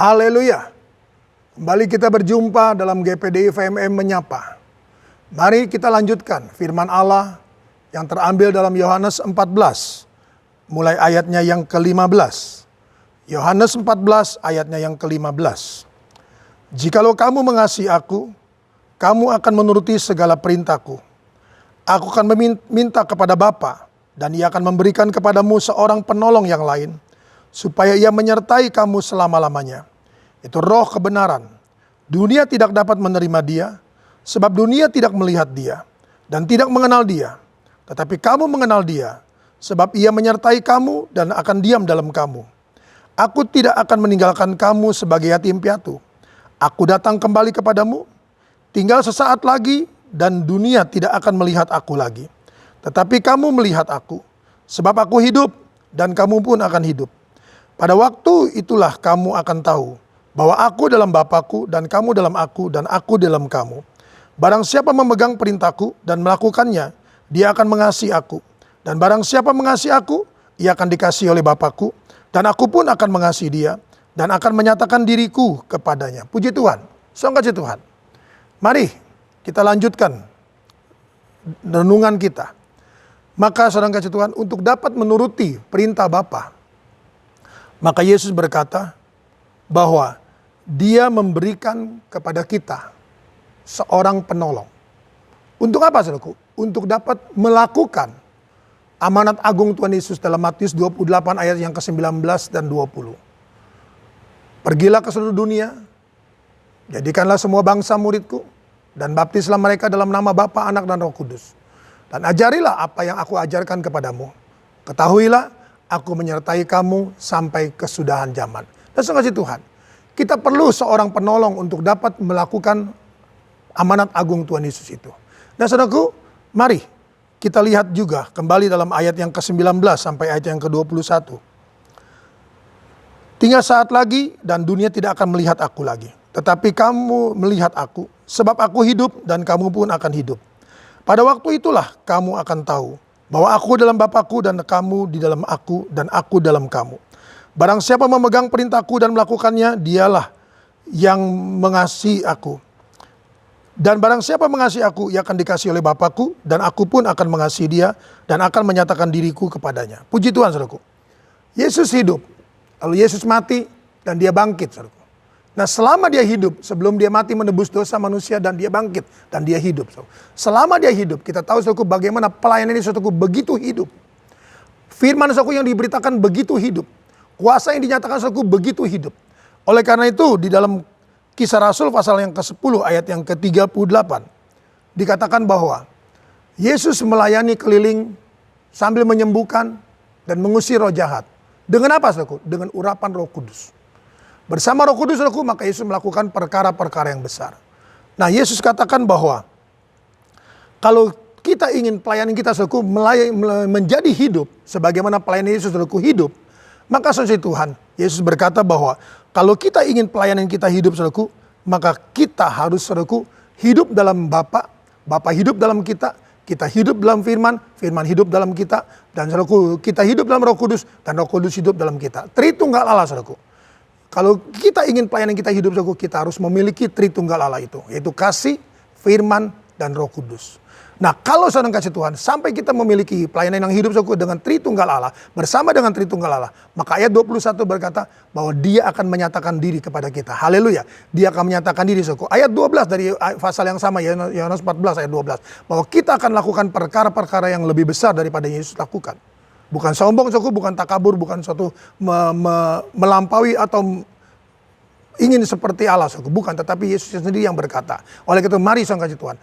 Haleluya. Kembali kita berjumpa dalam GPDI VMM Menyapa. Mari kita lanjutkan firman Allah yang terambil dalam Yohanes 14. Mulai ayatnya yang ke-15. Yohanes 14 ayatnya yang ke-15. Jikalau kamu mengasihi aku, kamu akan menuruti segala perintahku. Aku akan meminta kepada Bapa, dan Ia akan memberikan kepadamu seorang penolong yang lain, supaya Ia menyertai kamu selama-lamanya. Itu roh kebenaran. Dunia tidak dapat menerima Dia, sebab dunia tidak melihat Dia, dan tidak mengenal Dia. Tetapi kamu mengenal Dia, sebab Ia menyertai kamu dan akan diam dalam kamu. Aku tidak akan meninggalkan kamu sebagai yatim piatu. Aku datang kembali kepadamu, tinggal sesaat lagi, dan dunia tidak akan melihat aku lagi. Tetapi kamu melihat aku, sebab aku hidup, dan kamu pun akan hidup. Pada waktu itulah kamu akan tahu bahwa aku dalam Bapa-Ku, dan kamu dalam aku, dan aku dalam kamu. Barang siapa memegang perintahku dan melakukannya, dia akan mengasihi aku. Dan barang siapa mengasihi aku, ia akan dikasihi oleh Bapa-Ku, dan aku pun akan mengasihi dia, dan akan menyatakan diriku kepadanya. Puji Tuhan, sukacita Tuhan. Mari kita lanjutkan renungan kita. Maka saudara kasih Tuhan, untuk dapat menuruti perintah Bapa, maka Yesus berkata bahwa Dia memberikan kepada kita seorang penolong. Untuk apa saudaraku? Untuk dapat melakukan amanat agung Tuhan Yesus dalam Matius 28 ayat yang ke-19 dan 20. Pergilah ke seluruh dunia, jadikanlah semua bangsa muridku, dan baptislah mereka dalam nama Bapa, Anak, dan Roh Kudus. Dan ajarilah apa yang aku ajarkan kepadamu. Ketahuilah, aku menyertai kamu sampai kesudahan zaman. Dan sukacita Tuhan, kita perlu seorang penolong untuk dapat melakukan amanat agung Tuhan Yesus itu. Dan saudaraku, mari kita lihat juga kembali dalam ayat yang ke-19 sampai ayat yang ke-21. Tinggal saat lagi dan dunia tidak akan melihat aku lagi. Tetapi kamu melihat aku, sebab aku hidup dan kamu pun akan hidup. Pada waktu itulah kamu akan tahu bahwa aku dalam Bapa-Ku dan kamu di dalam aku dan aku dalam kamu. Barang siapa memegang perintahku dan melakukannya, dialah yang mengasihi aku. Dan barang siapa mengasihi aku, ia akan dikasihi oleh Bapa-Ku, dan aku pun akan mengasihi dia, dan akan menyatakan diriku kepadanya. Puji Tuhan, saudaraku. Yesus hidup, lalu Yesus mati, dan dia bangkit, saudaraku. Nah, selama dia hidup, sebelum dia mati menebus dosa manusia, dan dia bangkit, dan dia hidup. Selama dia hidup, kita tahu, saudaraku, bagaimana pelayanan ini, saudaraku, begitu hidup. Firman, saudaraku, yang diberitakan begitu hidup. Kuasa yang dinyatakan, saudaraku, begitu hidup. Oleh karena itu, di dalam Kisah Rasul pasal yang ke-10 ayat yang ke-38, dikatakan bahwa Yesus melayani keliling sambil menyembuhkan dan mengusir roh jahat. Dengan apa, saudaraku? Dengan urapan Roh Kudus. Bersama Roh Kudus, saudaraku, maka Yesus melakukan perkara-perkara yang besar. Nah, Yesus katakan bahwa kalau kita ingin pelayanan kita, saudaraku, menjadi hidup sebagaimana pelayanan Yesus, saudaraku, hidup, maka saudara Tuhan, Yesus berkata bahwa kalau kita ingin pelayanan kita hidup, saudaraku, maka kita harus, saudaraku, hidup dalam Bapa, Bapa hidup dalam kita hidup dalam firman, firman hidup dalam kita, dan saudaraku, kita hidup dalam Roh Kudus, dan Roh Kudus hidup dalam kita. Tritunggal Allah, saudaraku. Kalau kita ingin pelayanan kita hidup, saudaraku, kita harus memiliki Tritunggal Allah itu, yaitu kasih, firman, dan Roh Kudus. Nah, kalau saudara kasih Tuhan, sampai kita memiliki pelayanan yang hidup, saudaraku, dengan Tritunggal Allah, bersama dengan Tritunggal Allah, maka ayat 21 berkata bahwa Dia akan menyatakan diri kepada kita. Haleluya. Dia akan menyatakan diri, saudaraku. Ayat 12 dari pasal yang sama, Yohanes 14 ayat 12, bahwa kita akan lakukan perkara-perkara yang lebih besar daripada Yesus lakukan. Bukan sombong, saudaraku, bukan takabur, bukan suatu melampaui atau ingin seperti Allah, saudaraku. Bukan, tetapi Yesus sendiri yang berkata. Oleh itu, mari saudara kasih Tuhan,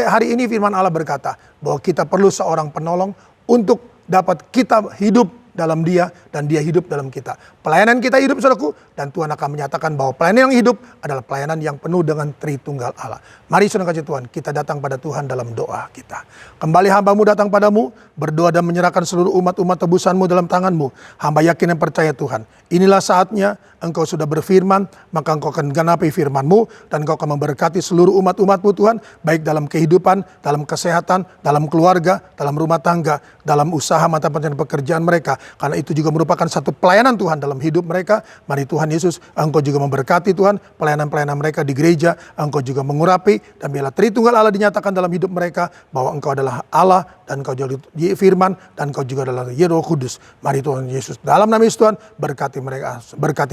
hari ini firman Allah berkata bahwa kita perlu seorang penolong untuk dapat kita hidup dalam Dia dan Dia hidup dalam kita. Pelayanan kita hidup, saudaraku, dan Tuhan akan menyatakan bahwa pelayanan yang hidup adalah pelayanan yang penuh dengan Tritunggal Allah. Mari saudara kasih Tuhan, kita datang pada Tuhan dalam doa kita. Kembali hamba-Mu datang padamu, berdoa dan menyerahkan seluruh umat-umat tebusan-Mu dalam tangan-Mu. Hamba yakin dan percaya, Tuhan, inilah saatnya Engkau sudah berfirman, maka Engkau akan genapi firman-Mu, dan Engkau akan memberkati seluruh umat-umat-Mu, Tuhan, baik dalam kehidupan, dalam kesehatan, dalam keluarga, dalam rumah tangga, dalam usaha mata pencarian pekerjaan mereka, Karena itu juga merupakan satu pelayanan Tuhan dalam hidup mereka. Mari Tuhan Yesus, Engkau juga memberkati Tuhan pelayanan-pelayanan mereka di gereja. Engkau juga mengurapi, dan biarlah Tritunggal Allah dinyatakan dalam hidup mereka, bahwa Engkau adalah Allah, dan Engkau juga firman, dan Engkau juga adalah Roh Kudus. Mari Tuhan Yesus, dalam nama Yesus Tuhan, berkati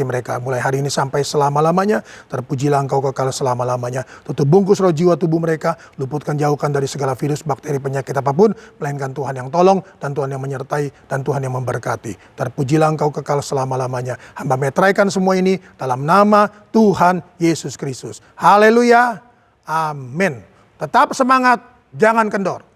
mereka mulai hari ini sampai selama-lamanya. Terpujilah Engkau kekal selama-lamanya. Tutup bungkus roh jiwa tubuh mereka, luputkan, jauhkan dari segala virus, bakteri, penyakit apapun, melainkan Tuhan yang tolong, dan Tuhan yang menyertai, dan Tuhan yang memberkati. Terpujilah Engkau kekal selama-lamanya. Hamba meteraikan semua ini dalam nama Tuhan Yesus Kristus. Haleluya. Amin. Tetap semangat, jangan kendor.